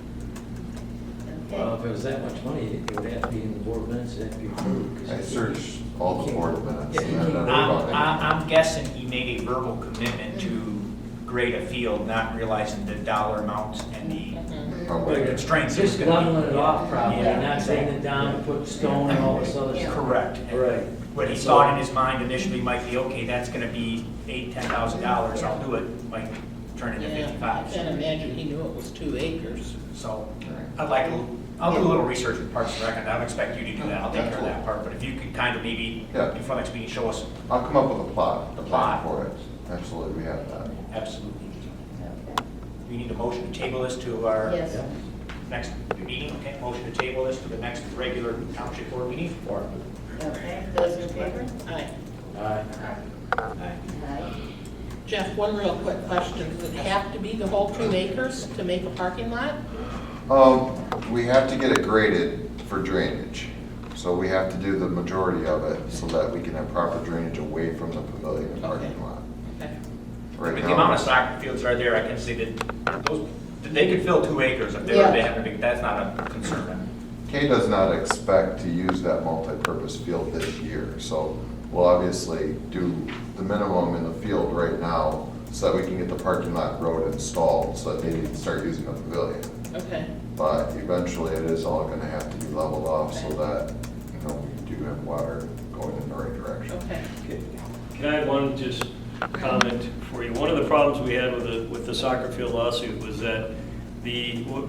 Speaker 8: Well,
Speaker 1: Okay.
Speaker 8: if it was that much money, it would have to be in the board minutes, it'd have to be approved. 'cause
Speaker 10: I searched all the board minutes.
Speaker 8: Yeah,
Speaker 10: and
Speaker 8: you
Speaker 10: I
Speaker 8: can't-
Speaker 10: never found anything.
Speaker 5: I'm guessing he made a verbal commitment to grade a field, not realizing the dollar amounts and the
Speaker 10: Probably.
Speaker 5: constraints. it was
Speaker 8: Just
Speaker 5: gonna be.
Speaker 8: leveling it off properly,
Speaker 5: Yeah,
Speaker 8: not taking it down and put stone and all this other
Speaker 1: Yeah.
Speaker 8: stuff.
Speaker 5: Correct. And
Speaker 8: Right.
Speaker 5: What he thought in his mind initially might be, okay, that's gonna be $10,000, I'll do it, might turn into
Speaker 4: Yeah, I
Speaker 5: 55.
Speaker 4: can't imagine he knew it was 2 acres.
Speaker 5: So I'll do a little research with Parks and Rec, and I don't expect you to do that, I'll take care of that part, but if you could kind of maybe,
Speaker 10: Yeah.
Speaker 5: before next meeting, show us
Speaker 10: I'll come up with a plot.
Speaker 5: The plot.
Speaker 10: For it. Absolutely, we have that.
Speaker 5: absolutely.
Speaker 1: Okay.
Speaker 5: We need a motion to table this to our
Speaker 1: Yes.
Speaker 5: next meeting, okay? Motion to table this to the next regular township board meeting.
Speaker 1: Okay, those in favor?
Speaker 4: Aye.
Speaker 8: Aye.
Speaker 1: Aye.
Speaker 4: Jeff, one real quick question. Does it have to be the whole 2 acres to make a parking lot?
Speaker 10: We have to get it graded for drainage. So we have to do the majority of it so that we can have proper drainage away from the pavilion and parking
Speaker 4: Okay.
Speaker 10: lot.
Speaker 4: Okay.
Speaker 10: Right
Speaker 5: With
Speaker 10: now,
Speaker 5: the amount of soccer fields are there, I can say that those, they could fill 2 acres if they were, they have a big, that's not a concern.
Speaker 10: Kay does not expect to use that multi-purpose field this year. So we'll obviously do the minimum in the field right now so that we can get the parking lot road installed so that they can start using the pavilion.
Speaker 4: Okay.
Speaker 10: But eventually it is all gonna have to be leveled off so that, we do have water going in the right direction.
Speaker 4: Okay.
Speaker 2: Can I have one just comment for you? One of the problems we had with the soccer field lawsuit was that what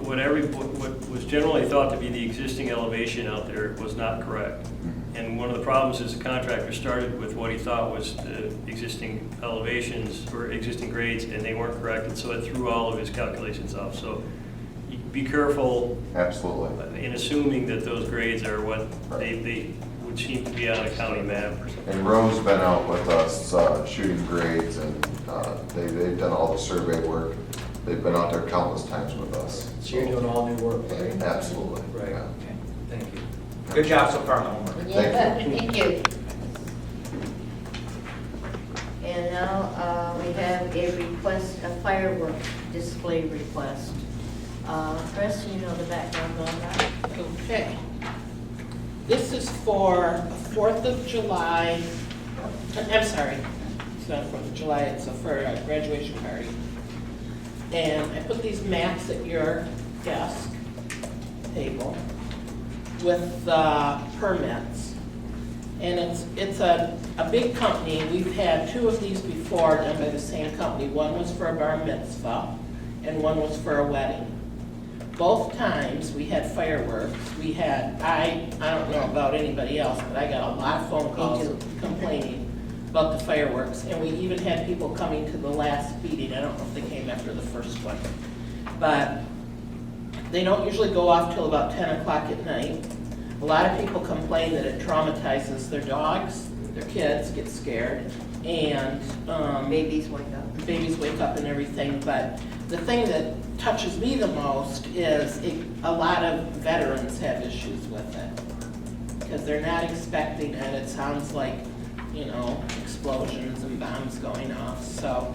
Speaker 2: was generally thought to be the existing elevation out there was not correct. And one one of the problems is the contractor started with what he thought was the existing elevations or existing grades, and they weren't correct, and so it threw all of his calculations off. So you be careful
Speaker 10: Absolutely.
Speaker 2: in assuming that those grades are what they would seem to be on a county map or something.
Speaker 10: And Rome's been out with us shooting grades, and they've done all the survey work. They've been out there countless times with us.
Speaker 8: So you're doing all new work, right?
Speaker 10: Absolutely.
Speaker 8: Right.
Speaker 10: Yeah.
Speaker 5: Okay.
Speaker 8: Thank you.
Speaker 5: Good job so far on the homework.
Speaker 1: Yeah, thank you. And now we have a request, a fireworks display request. Chris, you know the background on that?
Speaker 4: Okay. This is for 4th of July, I'm sorry, it's not 4th of July, it's for a graduation party. And I put these maps at your desk table with permits. And it's a big company. We've had 2 of these before done by the same company. One was for a bar mitzvah and one was for a wedding. Both times we had fireworks. We had, I don't know about anybody else, but I got a lot of phone calls complaining about the fireworks. And we even had people coming to the last meeting. I don't know if they came after the first one. But they don't usually go off till about 10 o'clock at night. A lot of people complain that it traumatizes their dogs, their kids get scared, and
Speaker 1: Babies wake up.
Speaker 4: babies wake up and everything. But the thing that touches me the most is a lot of veterans have issues with it because they're not expecting it. It sounds like, explosions and bombs going off. So,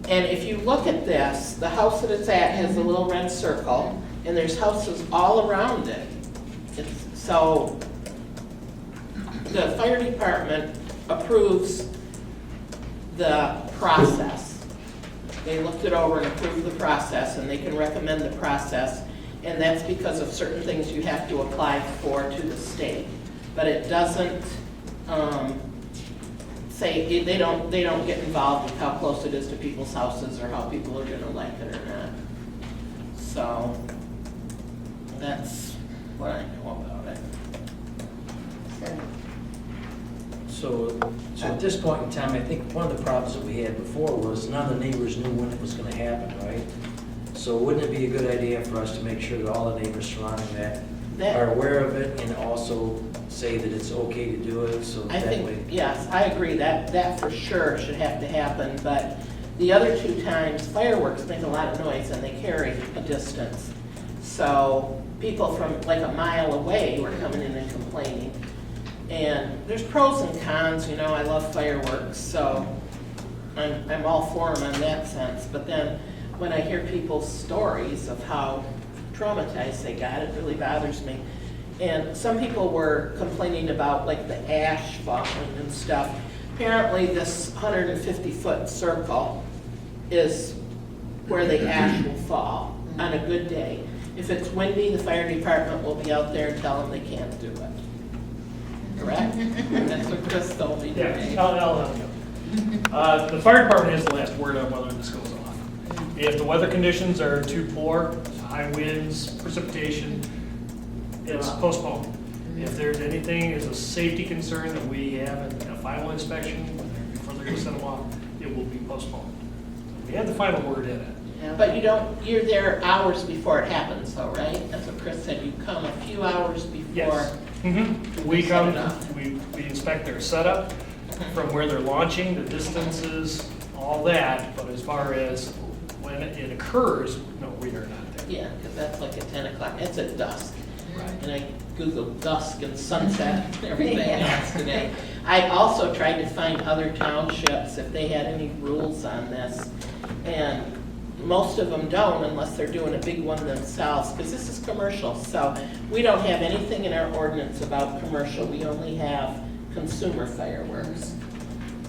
Speaker 4: and if you look at this, the house that it's at has a little red circle, and there's houses all around it. So the fire department approves the process. They looked it over and approved the process, and they can recommend the process, and that's because of certain things you have to apply for to the state. But it doesn't say, they don't get involved with how close it is to people's houses or how people are gonna like it or not. So that's what I know about it.
Speaker 1: So,
Speaker 8: So at this point in time, I think one of the problems that we had before was none of the neighbors knew when it was gonna happen, right? So wouldn't it be a good idea for us to make sure that all the neighbors surrounding that are aware of it and also say that it's okay to do it, so
Speaker 4: I
Speaker 8: that way?
Speaker 4: think, yes, I agree, that for sure should have to happen, but the other 2 times, fireworks make a lot of noise and they carry a distance. So people from like a mile away were coming in and complaining. And there's pros and cons, I love fireworks, so I'm all for them in that sense. But then when I hear people's stories of how traumatized they got, it really bothers me. And some people were complaining about like the ash falling and stuff. Apparently this 150-foot circle is where the ash will fall on a good day. If it's windy, the fire department will be out there and tell them they can't do it. Correct? That's what Chris told me today.
Speaker 9: Yeah, I'll help you. The fire department has the last word on whether this goes off. If the weather conditions are too poor, high winds, precipitation, it's postponed. If there's anything as a safety concern that we have in a final inspection, before they're gonna send them off, it will be postponed. We have the final word in it.
Speaker 4: But you're there hours before it happens though, right? That's what Chris said, you come a few hours before.
Speaker 9: Yes. We come, we inspect their setup from where they're launching, the distances, all that, but as far as when it occurs, no, we are not there.
Speaker 4: Yeah, because that's like at 10 o'clock, it's at dusk.
Speaker 9: Right.
Speaker 4: And I Googled dusk and sunset and everything
Speaker 1: Yeah.
Speaker 4: else today. I also tried to find other townships if they had any rules on this. And most of them don't unless they're doing a big one themselves, because this is commercial. So we don't have anything in our ordinance about commercial. We only have consumer fireworks.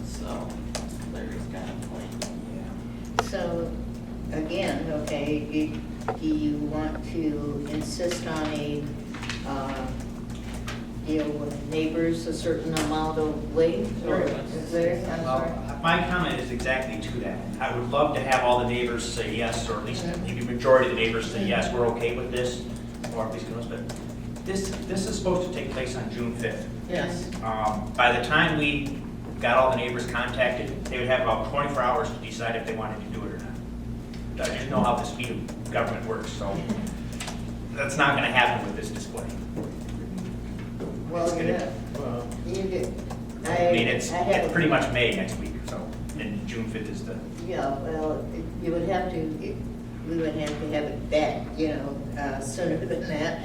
Speaker 4: So Larry's got a point.
Speaker 1: so again, okay, do you want to insist on a deal with neighbors a certain amount of length? Or is there, I'm sorry?
Speaker 5: Well, my comment is exactly to that. I would love to have all the neighbors say yes, or at least maybe the majority of the neighbors say yes, we're okay with this, or at least, but This is supposed to take place on June 5th.
Speaker 4: Yes.
Speaker 5: By the time we got all the neighbors contacted, they would have about 24 hours to decide if they wanted to do it or not. I just know how the speed of government works, so that's not gonna happen with this display.
Speaker 1: Well,
Speaker 5: It's gonna-
Speaker 1: yeah,
Speaker 4: Well,
Speaker 1: you did.
Speaker 5: I mean, it's
Speaker 1: I have a-
Speaker 5: pretty much May next week, so, and June 5th is the,
Speaker 1: Yeah, well, you would have to, we would have to have it back, sooner than that.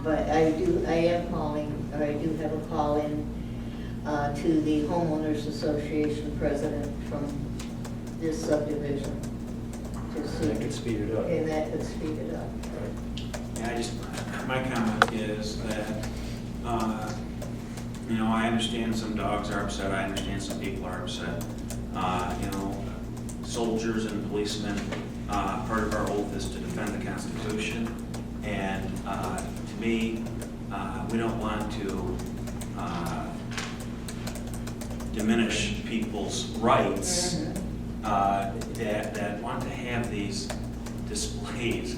Speaker 1: But I am calling, or I do have a call in to the homeowners association president from this subdivision to see.
Speaker 8: That could speed it up.
Speaker 1: And that could speed it up.
Speaker 7: Yeah, my comment is that, I understand some dogs are upset, I understand some people are upset. Soldiers and policemen, part of our oath is to defend the Constitution. And to me, we don't want to diminish people's rights that want to have these displays.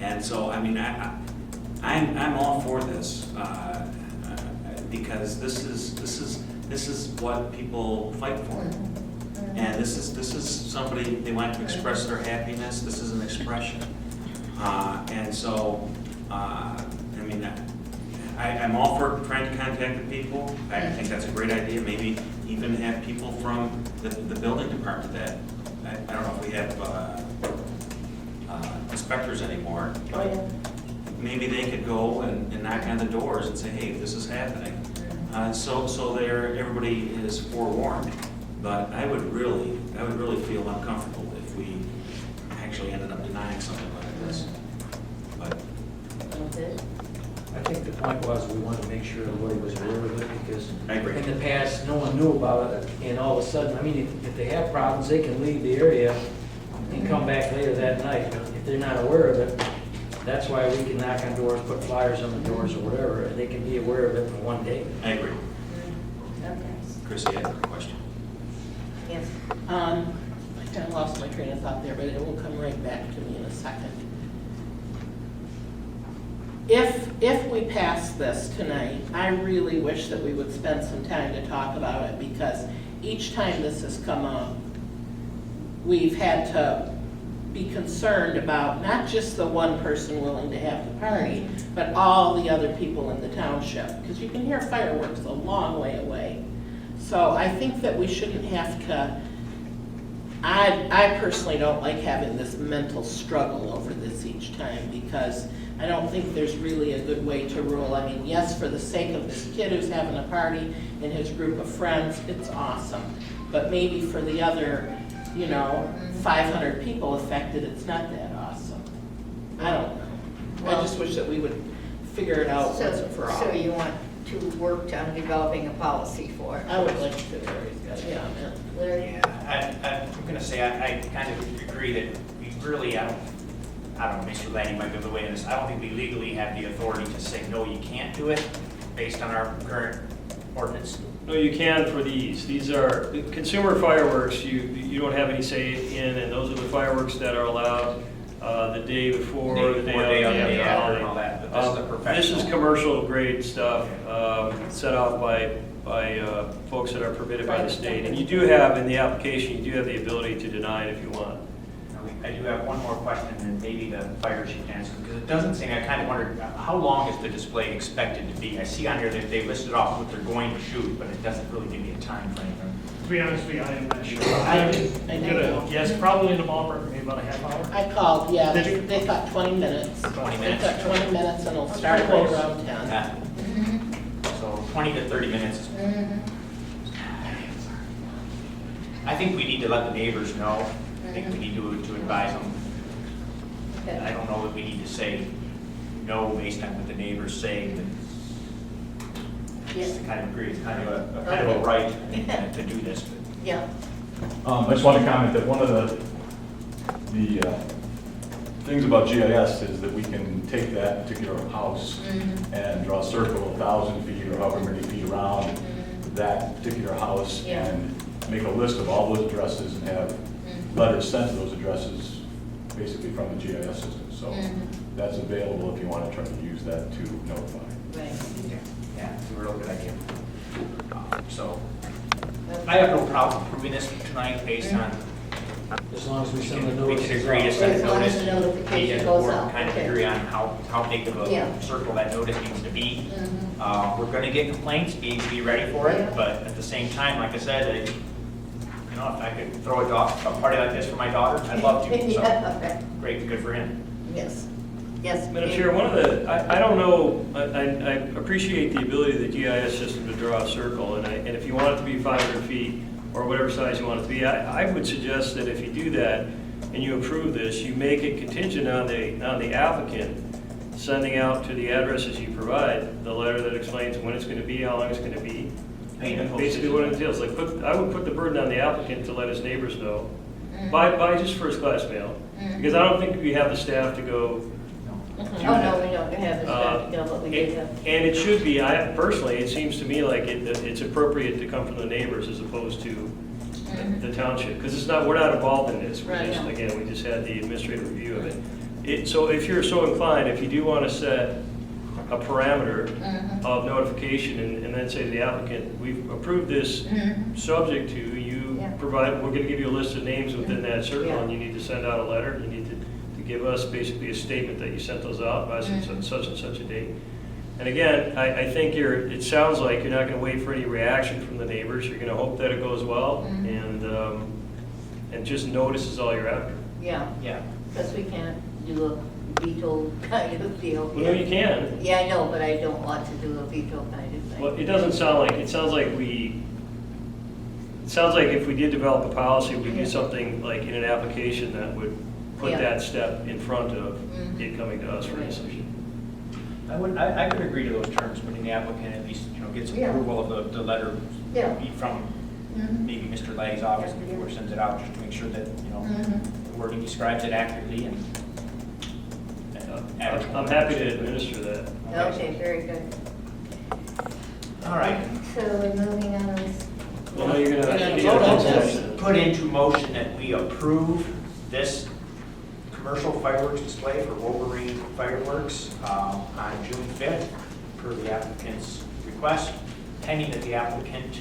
Speaker 7: And so, I mean, I'm all for this because this is what people fight for. And this is somebody, they want to express their happiness, this is an expression. And so, I'm all for trying to contact the people. I think that's a great idea, maybe even have people from the building department that, I don't know if we have inspectors anymore, but maybe they could go and knock on the doors and say, hey, this is happening. So everybody is forewarned. But I would really feel uncomfortable if we actually ended up denying something like this. But
Speaker 1: Okay.
Speaker 8: I think the point was we wanted to make sure everybody was aware of it because
Speaker 7: I agree.
Speaker 8: in the past, no one knew about it. And all of a sudden, I mean, if they have problems, they can leave the area and come back later that night. But if they're not aware of it, that's why we can knock on doors, put flyers on the doors or whatever. And they can be aware of it for one day.
Speaker 7: I agree.
Speaker 1: Okay.
Speaker 7: Chrissy had a question.
Speaker 1: Yes.
Speaker 4: I kind of lost my train of thought there, but it will come right back to me in a second. If we pass this tonight, I really wish that we would spend some time to talk about it because each time this has come up, we've had to be concerned about not just the one person willing to have the party, but all the other people in the township. Because you can hear fireworks a long way away. So I think that we shouldn't have to, I personally don't like having this mental struggle over this each time because I don't think there's really a good way to rule. I mean, yes, for the sake of this kid who's having a party and his group of friends, it's awesome. But maybe for the other, 500 people affected, it's not that awesome. I don't know. I just wish that we would figure it out once and for all.
Speaker 1: So you want to work on developing a policy for it?
Speaker 4: I would like to, Larry's got it, yeah, man.
Speaker 1: Larry?
Speaker 5: yeah, I'm gonna say, I kind of agree that we really, I don't know, Mr. Lanning might be the way in this, I don't think we legally have the authority to say, no, you can't do it, based on our current ordinance.
Speaker 2: No, you can for these. These are consumer fireworks, you don't have any say in, and those are the fireworks that are allowed the day before, the day of,
Speaker 5: the day
Speaker 2: the
Speaker 5: after,
Speaker 2: holiday.
Speaker 5: and all that, but this is a professional.
Speaker 2: This is commercial grade stuff, set off by folks that are permitted by the state. And you do have, in the application, you do have the ability to deny it if you want.
Speaker 5: I do have one more question, and maybe the fire chief can answer, because it doesn't seem, I kind of wondered, how long is the display expected to be? I see on here that they listed off what they're going to shoot, but it doesn't really give me a time frame.
Speaker 9: To be honest with you, I am not sure.
Speaker 4: I
Speaker 9: I'm
Speaker 4: don't
Speaker 9: gonna
Speaker 4: know.
Speaker 9: guess probably in the ballpark, maybe about a half hour.
Speaker 4: I called, yeah,
Speaker 9: Did you?
Speaker 4: they thought 20 minutes.
Speaker 5: 20
Speaker 4: They
Speaker 5: minutes?
Speaker 4: thought 20 minutes and it'll
Speaker 9: That's
Speaker 4: start
Speaker 9: pretty
Speaker 4: right
Speaker 9: close.
Speaker 4: around 10.
Speaker 5: Yeah. So 20 to 30 minutes.
Speaker 1: Mhm.
Speaker 5: I think we need to let the neighbors know. I think we need to advise them. I
Speaker 1: Okay.
Speaker 5: don't know that we need to say no based on what the neighbors say, but
Speaker 1: Yes.
Speaker 5: I kind of agree, it's kind of a right to do this, but.
Speaker 1: Yeah.
Speaker 11: I just want to comment that one of the things about GIS is that we can take that particular house and draw a circle 1,000 feet or however many feet around that particular house
Speaker 1: Yeah.
Speaker 11: and make a list of all those addresses and have letters sent to those addresses basically from the GIS system. So
Speaker 1: Mhm.
Speaker 11: that's available if you want to try to use that to notify.
Speaker 1: Right.
Speaker 5: Yeah, it's a real good idea. So, I have no problem approving this tonight based on,
Speaker 8: As long as we
Speaker 5: we
Speaker 8: send the
Speaker 5: can, we
Speaker 8: notice.
Speaker 5: can agree to send
Speaker 1: As
Speaker 5: a
Speaker 1: long as
Speaker 5: notice.
Speaker 1: the notification
Speaker 5: We as a
Speaker 1: goes
Speaker 5: board
Speaker 1: out,
Speaker 5: kind of
Speaker 1: okay.
Speaker 5: agree on how big of
Speaker 1: Yeah.
Speaker 5: a circle that notice needs to be.
Speaker 1: Mhm.
Speaker 5: We're gonna get complaints, be ready for
Speaker 1: Yeah.
Speaker 5: it, but at the same time, like I said, you know, if I could throw a party like this for my daughter, I'd love to, so,
Speaker 1: Yeah, okay.
Speaker 5: great, good for him.
Speaker 1: Yes. Yes.
Speaker 2: Madam Chair, one of the, I don't know, I appreciate the ability of the GIS system to draw a circle, and if you want it to be 500 feet, or whatever size you want it to be, I would suggest that if you do that, and you approve this, you make it contingent on the applicant sending out to the addresses you provide, the letter that explains when it's gonna be, how long it's gonna be,
Speaker 5: Paying
Speaker 2: and
Speaker 5: the
Speaker 2: basically
Speaker 5: postage.
Speaker 2: what it entails, like, I would put the burden on the applicant to let his neighbors know,
Speaker 1: Mhm.
Speaker 2: by just first class mail,
Speaker 1: Mhm.
Speaker 2: because I don't think we have the staff to go.
Speaker 1: Oh, no, we don't have this, but we did have.
Speaker 2: And it should be, personally, it seems to me like it's appropriate to come from the neighbors as opposed to
Speaker 1: Mhm.
Speaker 2: the township, because it's not, we're not involved in this.
Speaker 1: Right.
Speaker 2: Again, we just had the administrative review of it. So if you're so inclined, if you do want to set a parameter
Speaker 1: Mhm.
Speaker 2: of notification and then say to the applicant, we've approved this
Speaker 1: Mhm.
Speaker 2: subject to you
Speaker 1: Yeah.
Speaker 2: provide, we're going to give you a list of names within that circle,
Speaker 1: Yeah.
Speaker 2: and you need to send out a letter, you need to give us basically a statement that you sent those out by such and such a date. And again, I think it sounds like you're not going to wait for any reaction from the neighbors, you're going to hope that it goes well, and just notice is all you're after.
Speaker 1: Yeah,
Speaker 5: Yeah.
Speaker 1: because we can't do a veto kind of deal.
Speaker 2: Well, no, you can.
Speaker 1: Yeah, I know, but I don't want to do a veto kind of thing.
Speaker 2: Well, it doesn't sound like, it sounds like if we did develop a policy, we'd do something like in an application that would put
Speaker 1: Yeah.
Speaker 2: that step in front of
Speaker 1: Mhm.
Speaker 2: it coming to us for a
Speaker 1: Right.
Speaker 2: decision.
Speaker 5: I could agree to those terms, putting the applicant at least, gets
Speaker 1: Yeah.
Speaker 5: approval of the letter
Speaker 1: Yeah.
Speaker 5: from
Speaker 1: Mhm.
Speaker 5: maybe Mr. Laddie's office before he sends it out, just to make sure that,
Speaker 1: Mhm.
Speaker 5: the wording describes it accurately and.
Speaker 2: I'm happy to administer that.
Speaker 1: Okay, very good.
Speaker 5: All right.
Speaker 1: So we're moving on.
Speaker 2: Well, now you're
Speaker 4: We're
Speaker 2: gonna.
Speaker 4: gonna vote on this.
Speaker 5: Put into motion that we approve this commercial fireworks display for Wolverine Fireworks on June 5th, per the applicant's request, pending that the applicant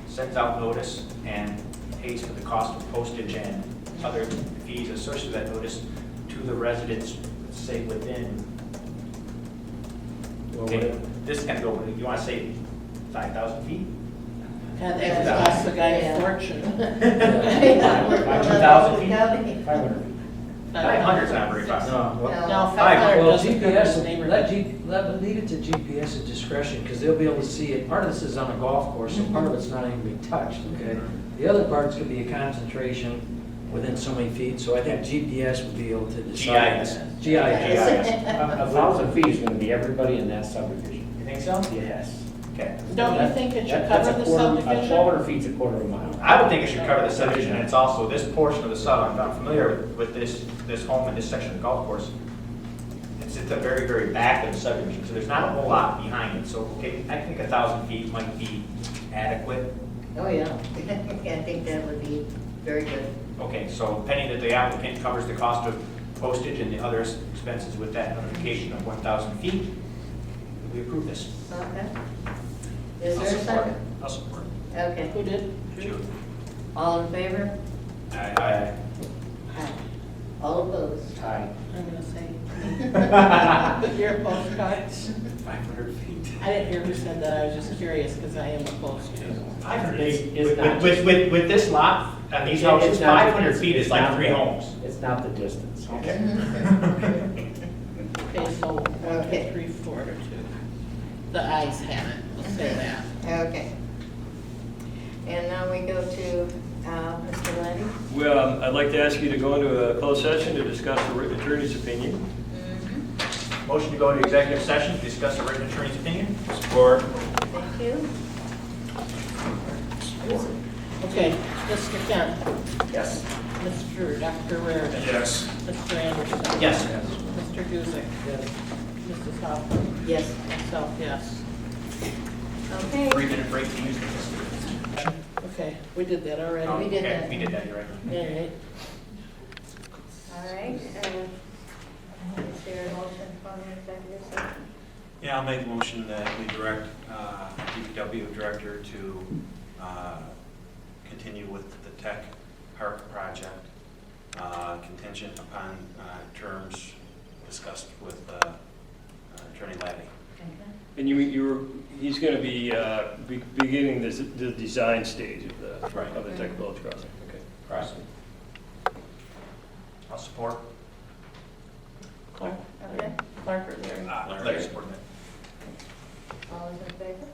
Speaker 5: sends out notice and pays for the cost of postage and other fees associated with that notice to the residents, say within, okay, this can go, you want to say 5,000 feet?
Speaker 4: God, that costs the guy a fortune.
Speaker 5: 2,000 feet?
Speaker 6: 500 feet.
Speaker 5: 500's not very far.
Speaker 8: No, well,
Speaker 4: No,
Speaker 5: 500.
Speaker 4: 500
Speaker 8: well,
Speaker 4: doesn't cover
Speaker 8: GPS,
Speaker 4: the neighborhood.
Speaker 8: leave it to GPS's discretion, because they'll be able to see it. Part of this is on a golf course, so part of it's not even being touched, okay? The other part's gonna be a concentration within so many feet, so I think GPS would be able to decide.
Speaker 5: GIS.
Speaker 8: GIS.
Speaker 6: A 1,000 feet is gonna be everybody in that subdivision.
Speaker 5: You think so?
Speaker 6: Yes.
Speaker 5: Okay.
Speaker 4: Don't you think it should
Speaker 6: That's
Speaker 4: cover
Speaker 6: a
Speaker 4: the
Speaker 6: quarter- A
Speaker 4: subdivision?
Speaker 6: 1,200 feet's a quarter of a mile.
Speaker 5: I would think it should cover the subdivision, and it's also this portion of the sub, I'm not familiar with this home and this section of the golf course. It's at the very, very back of the subdivision, so there's not a whole lot behind it, so, okay, I think 1,000 feet might be adequate.
Speaker 1: Oh, yeah. I think that would be very good.
Speaker 5: Okay, so pending that the applicant covers the cost of postage and the other expenses with that notification of 1,000 feet, we approve this.
Speaker 1: Okay. Is
Speaker 5: I'll
Speaker 1: there a
Speaker 5: support
Speaker 1: second?
Speaker 5: it. I'll support it.
Speaker 1: Okay.
Speaker 4: Who did?
Speaker 5: Jude.
Speaker 1: All in favor?
Speaker 5: Aye.
Speaker 1: Aye. All opposed?
Speaker 6: Aye.
Speaker 4: I'm gonna say. But you're opposed, Scott?
Speaker 5: 500 feet.
Speaker 4: I didn't hear who said that, I was just curious, because I am opposed to.
Speaker 5: 500
Speaker 6: It's-
Speaker 5: feet.
Speaker 6: it's not
Speaker 5: With this lot, and these houses,
Speaker 6: It's not-
Speaker 5: 500 feet is like
Speaker 6: not
Speaker 5: 3
Speaker 6: the-
Speaker 5: homes.
Speaker 6: It's not the distance.
Speaker 5: Okay.
Speaker 4: Okay, so 1, 2,
Speaker 1: Okay.
Speaker 4: 3, 4 to 2. The ayes have it, we'll say that.
Speaker 1: Okay. And now we go to Mr. Landy.
Speaker 2: Well, I'd like to ask you to go into a closed session to discuss the written attorney's opinion.
Speaker 5: Motion to go into executive session to discuss the written attorney's opinion. Support.
Speaker 1: Thank you.
Speaker 4: Okay, Mr. Kent,
Speaker 5: Yes.
Speaker 4: Mr. Dr. Reardon.
Speaker 5: Yes.
Speaker 4: Mr. Anderson.
Speaker 5: Yes.
Speaker 4: Mr. Guzik. Yes. Mrs. Hoffman.
Speaker 1: Yes.
Speaker 4: Myself, yes.
Speaker 1: Okay.
Speaker 5: 3-minute break to use the.
Speaker 4: Okay, we did that already.
Speaker 5: Oh,
Speaker 1: We did
Speaker 5: okay,
Speaker 1: that.
Speaker 5: We did that, you're right.
Speaker 4: All right.
Speaker 1: All right. there a motion from the executive session?
Speaker 7: Yeah, I'll make a motion that we direct DPW director to continue with the tech park project contingent upon terms discussed with Attorney Laddie.
Speaker 2: And he's going to be beginning the design stage of the
Speaker 7: Right.
Speaker 2: Tech Village crossing. Okay.
Speaker 7: Right. I'll support.
Speaker 4: Clark,
Speaker 1: Okay.
Speaker 4: Clark or Larry?
Speaker 7: Larry support that.
Speaker 1: All those in favor?